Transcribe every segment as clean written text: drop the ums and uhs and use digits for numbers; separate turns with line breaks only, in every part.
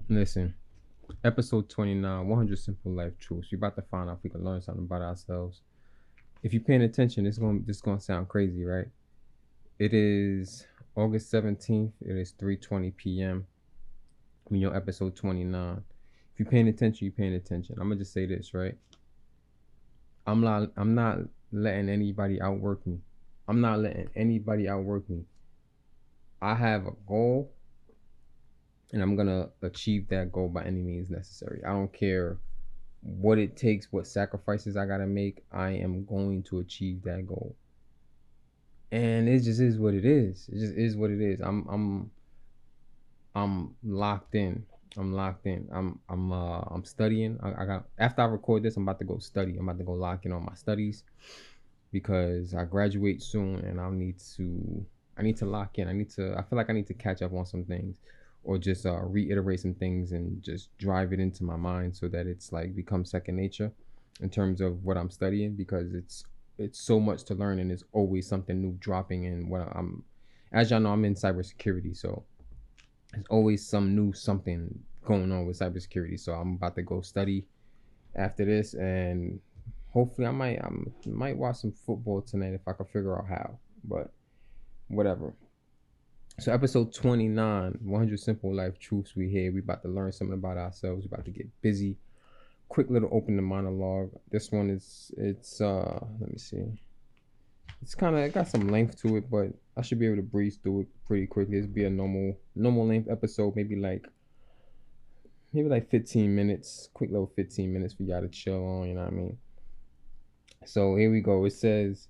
Listen, episode 29, 100 Simple Life Truths. We're about to find out if we can learn something about ourselves. If you're paying attention, this gonna sound crazy, right? It is August 17th. It is 3:20 p.m. when you're episode 29. If you're paying attention, you're paying attention. I'm gonna just say this, right? I'm not letting anybody outwork me. I'm not letting anybody outwork me. I have a goal and I'm gonna achieve that goal by any means necessary. I don't care what it takes, what sacrifices I gotta make. I am going to achieve that goal, and it just is what it is. It just is what it is. I'm locked in. I'm locked in. I'm studying. I got after I record this, I'm about to go study. I'm about to go lock in on my studies because I graduate soon, and I need to lock in. I feel like I need to catch up on some things or just reiterate some things and just drive it into my mind so that it's like becomes second nature in terms of what I'm studying because it's so much to learn and there's always something new dropping in what I'm as y'all know I'm in cybersecurity, so there's always some new something going on with cybersecurity. So I'm about to go study after this, and hopefully I might watch some football tonight if I can figure out how. But whatever. So episode 29, 100 Simple Life Truths. We here. We about to learn something about ourselves. We about to get busy. Quick little opening monologue. This one it's let me see. It's kind of it got some length to it, but I should be able to breeze through it pretty quickly. This be a normal length episode, maybe like 15 minutes, quick little 15 minutes for y'all to chill on. You know what I mean? So here we go. It says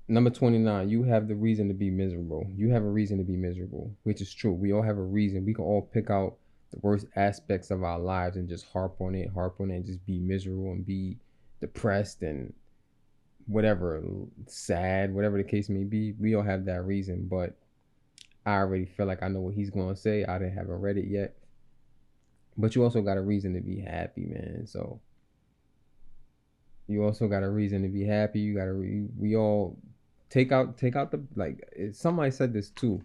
number 29, you have the reason to be miserable. You have a reason to be miserable, which is true. We all have a reason. We can all pick out the worst aspects of our lives and just harp on it, and just be miserable and be depressed and whatever, sad, whatever the case may be. We all have that reason, but I already feel like I know what he's going to say. I haven't read it yet. But you also got a reason to be happy, man. So you also got a reason to be happy. You got to we all take out the like somebody said this too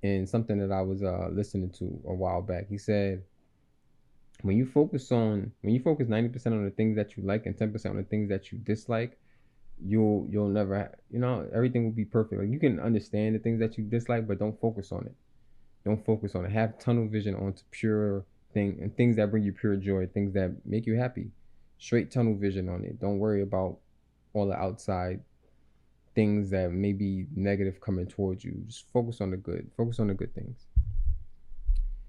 in something that I was listening to a while back. He said when you focus 90% on the things that you like and 10% on the things that you dislike, you'll never everything will be perfect. Like you can understand the things that you dislike, but don't focus on it. Don't focus on it. Have tunnel vision onto pure things that bring you pure joy, things that make you happy. Straight tunnel vision on it. Don't worry about all the outside things that may be negative coming towards you. Just focus on the good. Focus on the good things.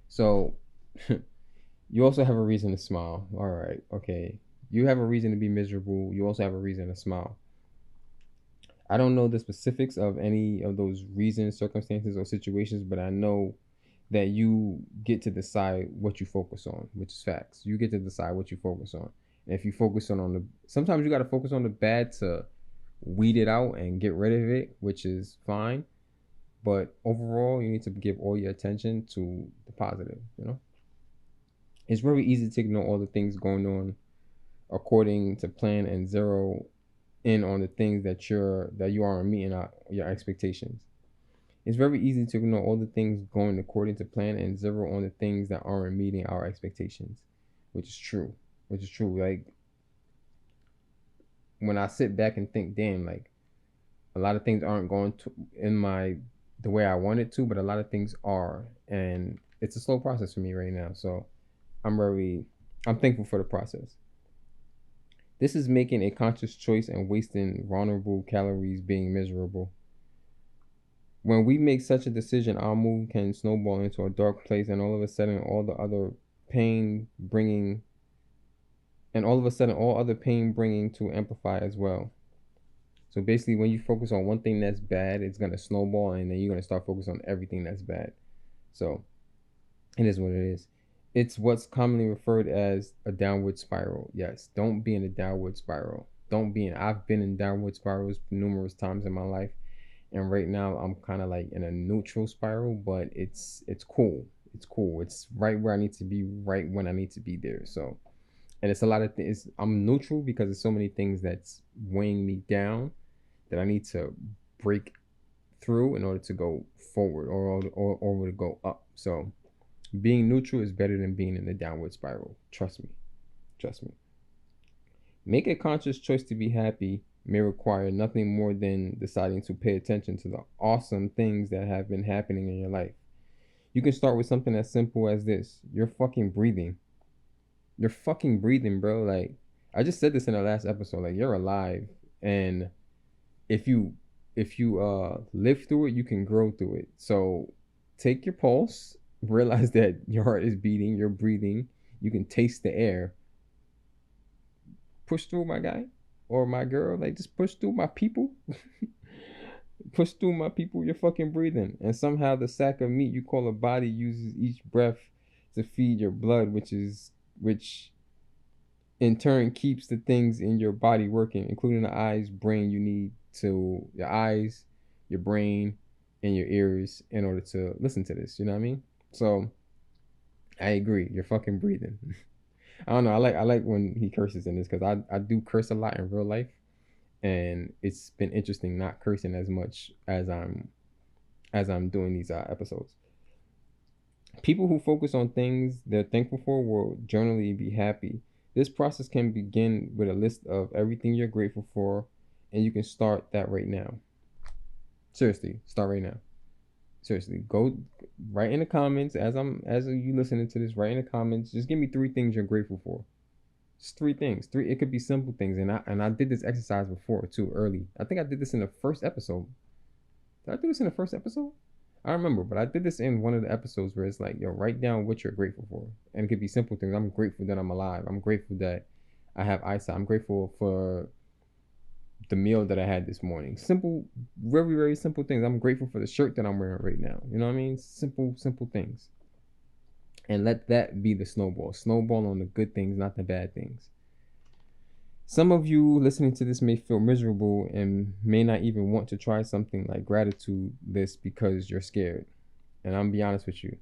So you also have a reason to smile. All right. Okay. You have a reason to be miserable. You also have a reason to smile. I don't know the specifics of any of those reasons, circumstances, or situations, but I know that you get to decide what you focus on, which is facts. You get to decide what you focus on. And if you focus on the sometimes you got to focus on the bad to weed it out and get rid of it, which is fine. But overall, you need to give all your attention to the positive, It's very easy to ignore all the things going on according to plan and zero in on the things that you aren't meeting your expectations. It's very easy to ignore all the things going according to plan and zero on the things that aren't meeting our expectations, which is true. Which is true. Like when I sit back and think, damn, like a lot of things aren't going to in my the way I want it to, but a lot of things are, and it's a slow process for me right now. So I'm thankful for the process. This is making a conscious choice and wasting vulnerable calories being miserable. When we make such a decision, our mood can snowball into a dark place, and all of a sudden, pain bringing, all other pain bringing to amplify as well. So basically, when you focus on one thing that's bad, it's gonna snowball, and then you're gonna start focusing on everything that's bad. So it is what it is. It's what's commonly referred as a downward spiral. Yes, don't be in a downward spiral. Don't be in. I've been in downward spirals numerous times in my life, and right now I'm kind of like in a neutral spiral, but it's cool. It's cool. It's right where I need to be, right when I need to be there. So, and it's a lot of things. I'm neutral because there's so many things that's weighing me down that I need to break through in order to go forward or to go up. So Being neutral is better than being in the downward spiral. Trust me. Trust me. Make a conscious choice to be happy may require nothing more than deciding to pay attention to the awesome things that have been happening in your life. You can start with something as simple as this. You're fucking breathing. You're fucking breathing, bro. Like, I just said this in the last episode. Like, you're alive. And if you live through it, you can grow through it. So take your pulse, realize that your heart is beating, you're breathing, you can taste the air. Push through, my guy or my girl. Like, just push through, my people. Push through, my people. You're fucking breathing. And somehow the sack of meat you call a body uses each breath to feed your blood, which in turn keeps the things in your body working, including the eyes, brain you need to, your eyes, your brain, and your ears in order to listen to this. You know what I mean? So I agree. You're fucking breathing. I don't know. I like when he curses in this, because I do curse a lot in real life, and it's been interesting not cursing as much as I'm doing these episodes. People who focus on things they're thankful for will generally be happy. This process can begin with a list of everything you're grateful for, and you can start that right now. Seriously, start right now. Seriously, go write in the comments as you listening to this. Write in the comments. Just give me 3 things you're grateful for. Just 3 things. 3. It could be simple things, and I did this exercise before too early. I think I did this in the first episode. Did I do this in the first episode? I don't remember, but I did this in one of the episodes where it's like, yo, write down what you're grateful for, and it could be simple things. I'm grateful that I'm alive. I'm grateful that I have eyesight. I'm grateful for the meal that I had this morning. Simple, very, very simple things. I'm grateful for the shirt that I'm wearing right now. You know what I mean? Simple things. And let that be the snowball. Snowball on the good things, not the bad things. Some of you listening to this may feel miserable and may not even want to try something like gratitude list because you're scared. And I'm be honest with you.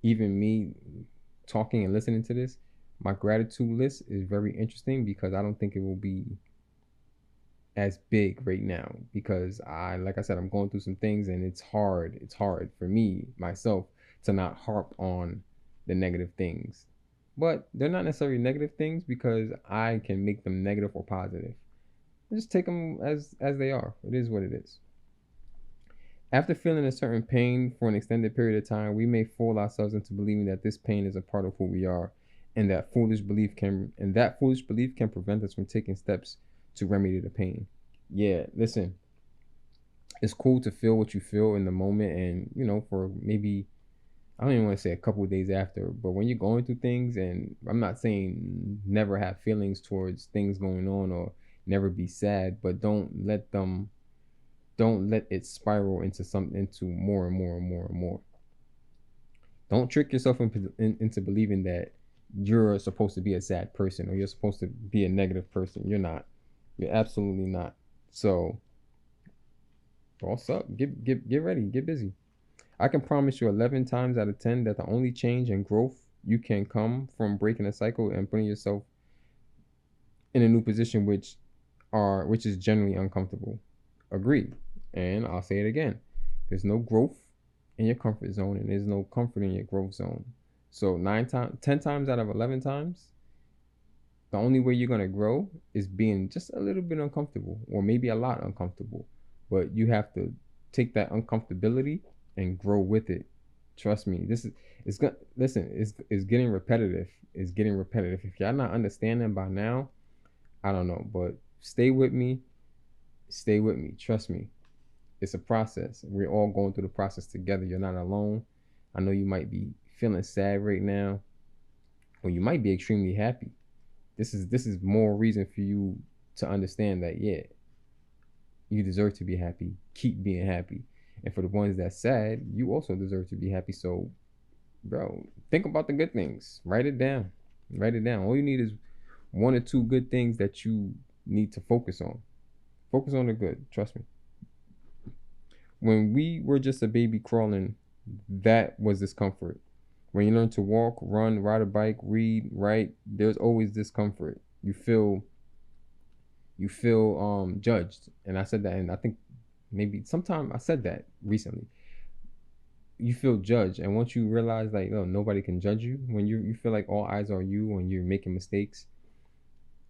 Even me talking and listening to this, my gratitude list is very interesting, because I don't think it will be as big right now, because like I said, I'm going through some things, and it's hard for me, myself, to not harp on the negative things. But they're not necessarily negative things, because I can make them negative or positive. Just take them as they are. It is what it is. After feeling a certain pain for an extended period of time, we may fool ourselves into believing that this pain is a part of who we are, and that foolish belief can prevent us from taking steps to remedy the pain. Yeah, listen, it's cool to feel what you feel in the moment, and for maybe, I don't even want to say a couple of days after, but when you're going through things, and I'm not saying never have feelings towards things going on or never be sad, but don't let it spiral into more and more and more and more. Don't trick yourself into believing that you're supposed to be a sad person, or you're supposed to be a negative person. You're not. You're absolutely not. So, boss up. Get ready. Get busy. I can promise you 11 times out of 10 that the only change and growth you can come from breaking a cycle and putting yourself in a new position, which is generally uncomfortable. Agreed. And I'll say it again. There's no growth in your comfort zone, and there's no comfort in your growth zone. So 10 times out of 11 times, the only way you're going to grow is being just a little bit uncomfortable, or maybe a lot uncomfortable. But you have to take that uncomfortability and grow with it. Trust me. It's getting repetitive. It's getting repetitive. If y'all not understanding by now, I don't know, but stay with me. Trust me. It's a process. We're all going through the process together. You're not alone. I know you might be feeling sad right now, or you might be extremely happy. This is more reason for you to understand that, yeah, you deserve to be happy. Keep being happy. And for the ones that's sad, you also deserve to be happy. So, bro, think about the good things. Write it down. All you need is 1 or 2 good things that you need to focus on. Focus on the good. Trust me. When we were just a baby crawling, that was discomfort. When you learn to walk, run, ride a bike, read, write, there's always discomfort. You feel judged. And I said that, and I think maybe sometime I said that recently. you feel judged. And once you realize like, no, nobody can judge you, when you feel like all eyes are you when you're making mistakes,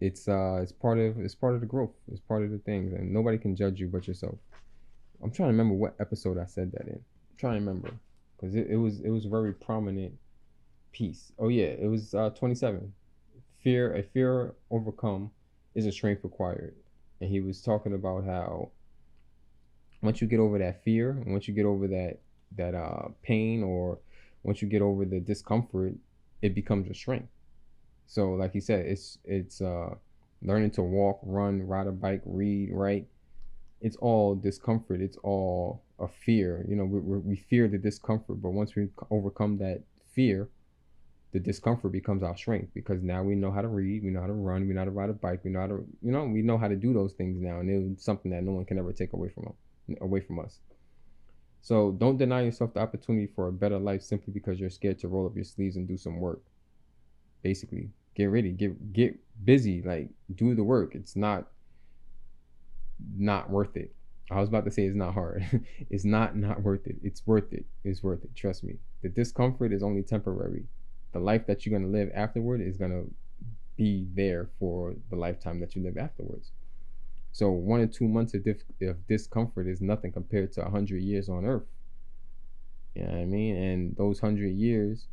it's part of the growth. It's part of the things, and nobody can judge you but yourself. I'm trying to remember what episode I said that in. I'm trying to remember because it was a very prominent piece. Oh yeah, it was 27. A fear overcome is a strength acquired, and he was talking about how once you get over that fear, once you get over that pain, or once you get over the discomfort, it becomes a strength. So like he said, it's learning to walk, run, ride a bike, read, write. It's all discomfort. It's all a fear. You know, we fear the discomfort, but once we overcome that fear, the discomfort becomes our strength, because now we know how to read, we know how to run, we know how to ride a bike, we know how to, we know how to do those things now, and it's something that no one can ever take away from us. So don't deny yourself the opportunity for a better life simply because you're scared to roll up your sleeves and do some work. Basically, get ready, get busy, like do the work. It's not worth it. I was about to say it's not hard. It's not worth it. It's worth it. It's worth it. Trust me. The discomfort is only temporary. The life that you're going to live afterward is going to be there for the lifetime that you live afterwards. So 1 or 2 months of discomfort is nothing compared to 100 years on earth. You know what I mean? And those 100 years,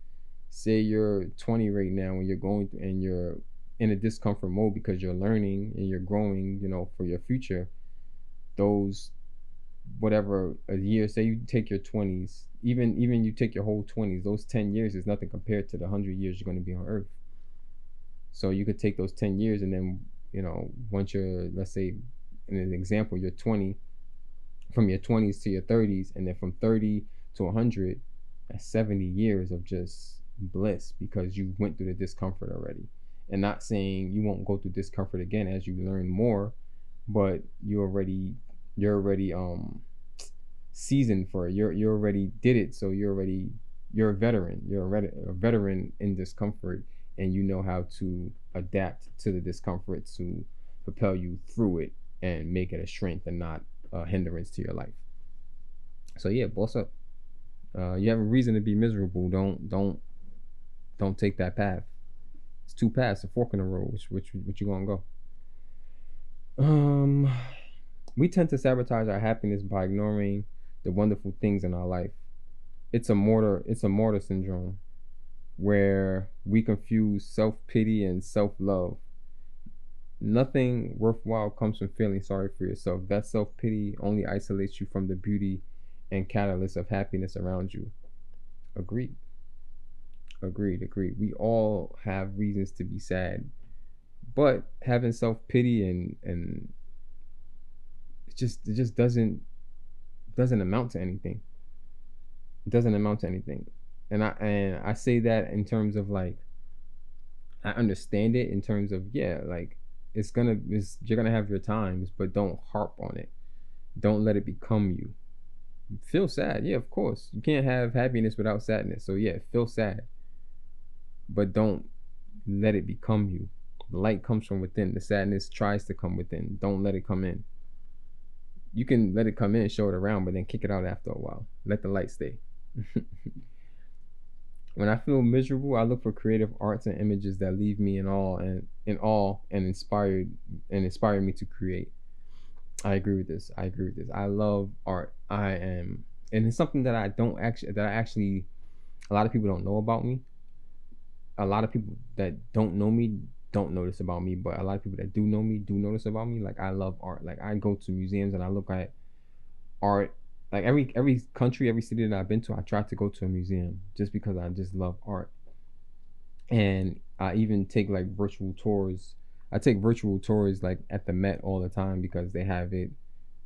say you're 20 right now and you're going and you're in a discomfort mode because you're learning and you're growing, for your future. Those, whatever, a year, say you take your 20s, even you take your whole 20s, those 10 years is nothing compared to the 100 years you're going to be on earth. So you could take those 10 years and then, once you're, let's say, in an example, you're 20, from your 20s to your 30s, and then from 30 to 100, that's 70 years of just bliss because you went through the discomfort already. And not saying you won't go through discomfort again as you learn more, but you're already seasoned for it. You already did it, so you're a veteran. You're a veteran in discomfort, and you know how to adapt to the discomfort to propel you through it and make it a strength and not a hindrance to your life. So yeah, boss up. You have a reason to be miserable. Don't take that path. It's 2 paths, a fork in the road. Which you gonna go? We tend to sabotage our happiness by ignoring the wonderful things in our life. It's a martyr syndrome, where we confuse self-pity and self-love. Nothing worthwhile comes from feeling sorry for yourself. That self-pity only isolates you from the beauty and catalyst of happiness around you. Agreed. We all have reasons to be sad, but having self-pity and it just doesn't amount to anything. It doesn't amount to anything. And I say that in terms of, like, I understand it in terms of, yeah, like you're gonna have your times, but don't harp on it. Don't let it become you. Feel sad, yeah, of course. You can't have happiness without sadness. So yeah, feel sad, but don't let it become you. The light comes from within. The sadness tries to come within. Don't let it come in. You can let it come in, show it around, but then kick it out after a while. Let the light stay. When I feel miserable, I look for creative arts and images that leave me in awe and inspire me to create. I agree with this. I love art. And it's something that I actually, a lot of people don't know about me. A lot of people that don't know me don't notice about me, but a lot of people that do know me do notice about me. Like, I love art. Like, I go to museums and I look at art. Like, every country, every city that I've been to, I try to go to a museum just because I just love art. And I even take, like, virtual tours. I take virtual tours, like, at the Met all the time because they have it.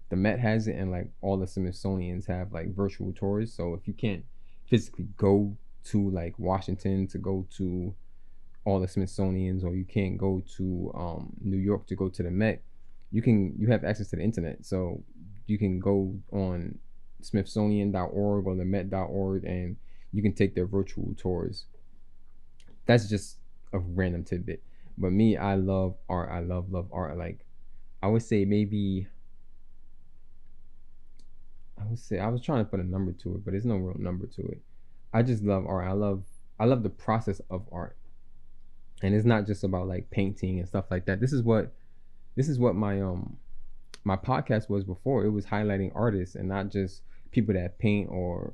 The Met has it, and, like, all the Smithsonians have, like, virtual tours. So if you can't physically go to, like, Washington to go to all the Smithsonians, or you can't go to New York to go to the Met, you have access to the internet. So you can go on Smithsonian.org or the Met.org, and you can take their virtual tours. That's just a random tidbit. But me, I love art. I love art. Like, I would say maybe I would say, I was trying to put a number to it, but there's no real number to it. I just love art. I love the process of art, and it's not just about like painting and stuff like that. This is what my podcast was before. It was highlighting artists and not just people that paint or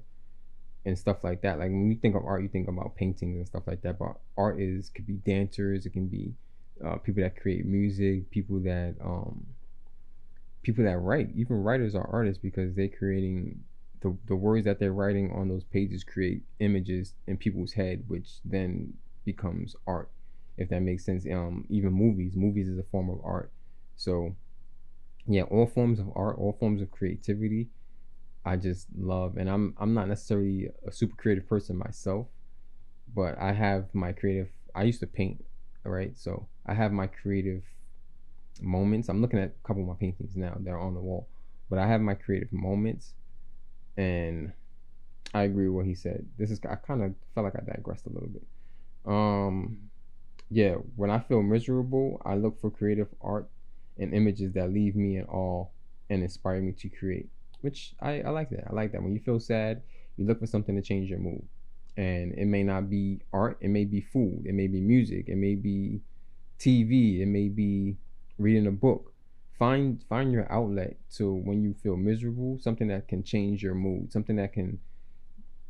and stuff like that. Like when you think of art, you think about paintings and stuff like that. But art is could be dancers, it can be people that create music, people that write. Even writers are artists because they're creating the words that they're writing on those pages create images in people's head, which then becomes art. If that makes sense. Even movies is a form of art. So yeah, all forms of art, all forms of creativity, I just love. And I'm not necessarily a super creative person myself, but I have my creative. I used to paint, right? So I have my creative moments. I'm looking at a couple of my paintings now that are on the wall, but I have my creative moments, and I agree with what he said. I kind of felt like I digressed a little bit. Um, yeah, when I feel miserable, I look for creative art and images that leave me in awe and inspire me to create. Which I like that. I like that. When you feel sad, you look for something to change your mood. And it may not be art, it may be food, it may be music, it may be TV, it may be reading a book. Find your outlet to when you feel miserable, something that can change your mood, something that can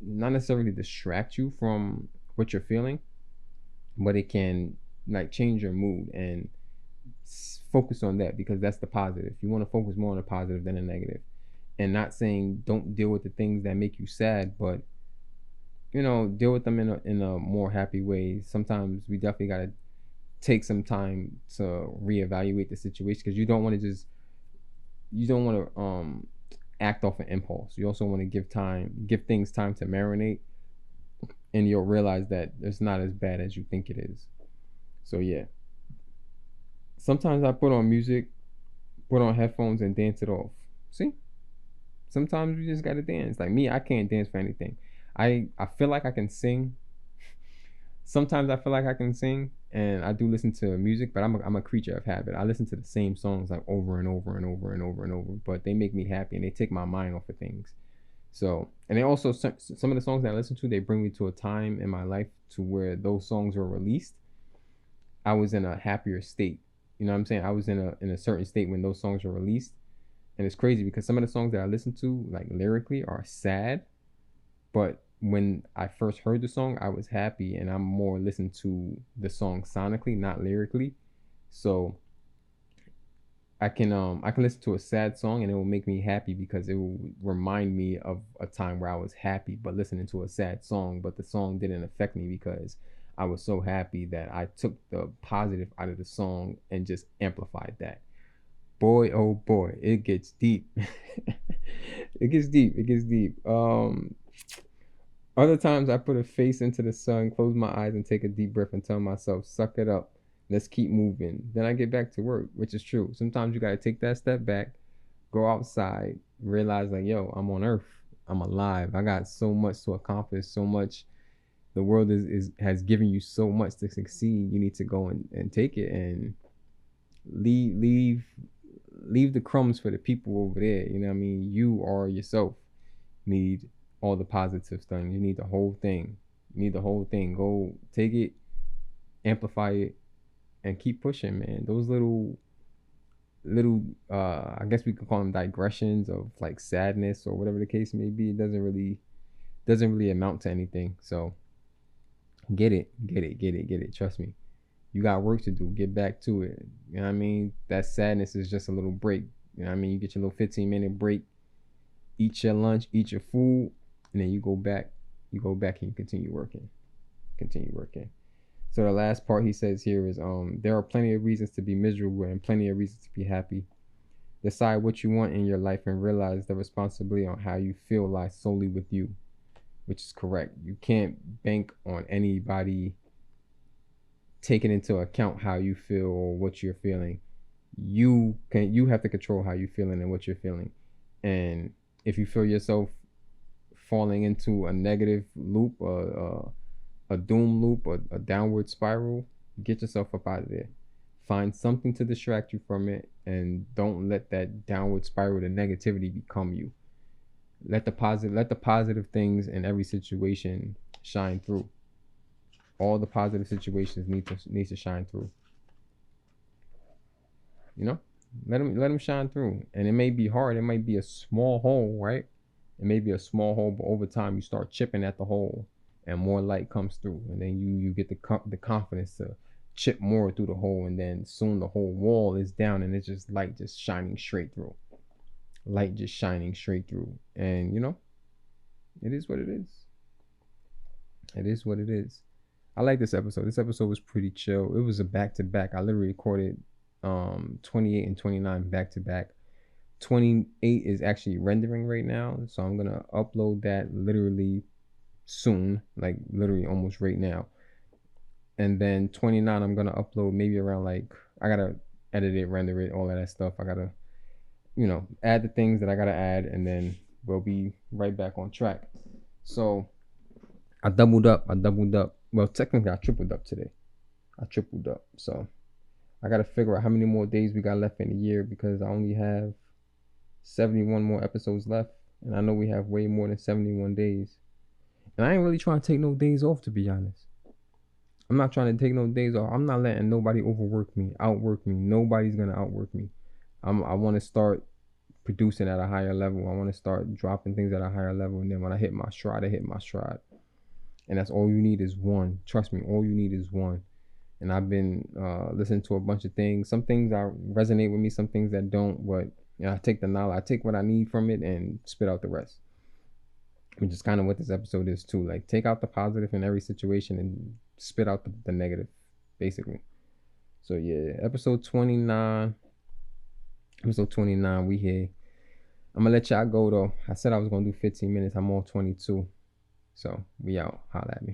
not necessarily distract you from what you're feeling, but it can like change your mood and focus on that because that's the positive. You want to focus more on the positive than the negative. And not saying don't deal with the things that make you sad, but deal with them in a more happy way. Sometimes we definitely got to take some time to reevaluate the situation because you don't want to act off an impulse. You also want to give things time to marinate, and you'll realize that it's not as bad as you think it is. So yeah, sometimes I put on music, put on headphones, and dance it off. See, sometimes we just gotta dance. Like me, I can't dance for anything. I feel like I can sing. Sometimes I feel like I can sing, and I do listen to music, but I'm a creature of habit. I listen to the same songs like over and over and over and over and over, but they make me happy and they take my mind off of things. So, and they also some of the songs that I listen to, they bring me to a time in my life to where those songs were released. I was in a happier state. You know what I'm saying? I was in a certain state when those songs were released, and it's crazy because some of the songs that I listen to, like lyrically, are sad, but when I first heard the song, I was happy, and I'm more listening to the song sonically, not lyrically. So I can listen to a sad song and it will make me happy because it will remind me of a time where I was happy, but listening to a sad song, but the song didn't affect me because I was so happy that I took the positive out of the song and just amplified that. Boy, oh boy, it gets deep. It gets deep. It gets deep. Other times I put a face into the sun, close my eyes, and take a deep breath and tell myself, suck it up. Let's keep moving. Then I get back to work, which is true. Sometimes you got to take that step back, go outside, realize, like, yo, I'm on earth. I'm alive. I got so much to accomplish, so much. The world has given you so much to succeed. You need to go and take it and leave the crumbs for the people over there. You know what I mean? You are yourself. Need all the positive things. You need the whole thing. You need the whole thing. Go take it, amplify it, and keep pushing, man. Those little I guess we could call them digressions of like sadness or whatever the case may be. It doesn't really amount to anything. So get it. Trust me. You got work to do. Get back to it. You know what I mean? That sadness is just a little break. You know what I mean? You get your little 15-minute break, eat your lunch, eat your food, and then you go back and you continue working. So the last part he says here is there are plenty of reasons to be miserable and plenty of reasons to be happy. Decide what you want in your life and realize the responsibility on how you feel lies solely with you, which is correct. You can't bank on anybody taking into account how you feel or what you're feeling. You have to control how you're feeling and what you're feeling. And if you feel yourself falling into a negative loop, a doom loop, a downward spiral, get yourself up out of there. Find something to distract you from it, and don't let that downward spiral, the negativity, become you. Let the positive things in every situation shine through. All the positive situations need to shine through. You know, let them shine through. And it may be hard. It might be a small hole, right? It may be a small hole, but over time you start chipping at the hole, and more light comes through, and then you get the confidence to chip more through the hole, and then soon the whole wall is down, and it's just light just shining straight through. Light just shining straight through, and you know, it is what it is. It is what it is. I like this episode. This episode was pretty chill. It was a back to back. I literally recorded 28 and 29 back to back. 28 is actually rendering right now, so I'm gonna upload that literally soon, like literally almost right now. And then 29 I'm gonna upload maybe around, like, I gotta edit it, render it, all of that stuff. I gotta, you know, add the things that I gotta add, and then we'll be right back on track. So I doubled up. Well, technically I tripled up today. I tripled up. So I gotta figure out how many more days we got left in the year, because I only have 71 more episodes left, and I know we have way more than 71 days. And I ain't really trying to take no days off, to be honest. I'm not trying to take no days off. I'm not letting nobody outwork me. Nobody's gonna outwork me. I want to start producing at a higher level. I want to start dropping things at a higher level, and then when I hit my stride, I hit my stride. And that's all you need is one. Trust me, all you need is one. And I've been listening to a bunch of things. Some things resonate with me, some things that don't. But you know, I take the knowledge, I take what I need from it, and spit out the rest. Which is kind of what this episode is too. Like, take out the positive in every situation and spit out the negative, basically. So yeah, episode 29. Episode 29, we here. I'm gonna let y'all go though. I said I was gonna do 15 minutes. I'm on 22. So we out. Holla at me.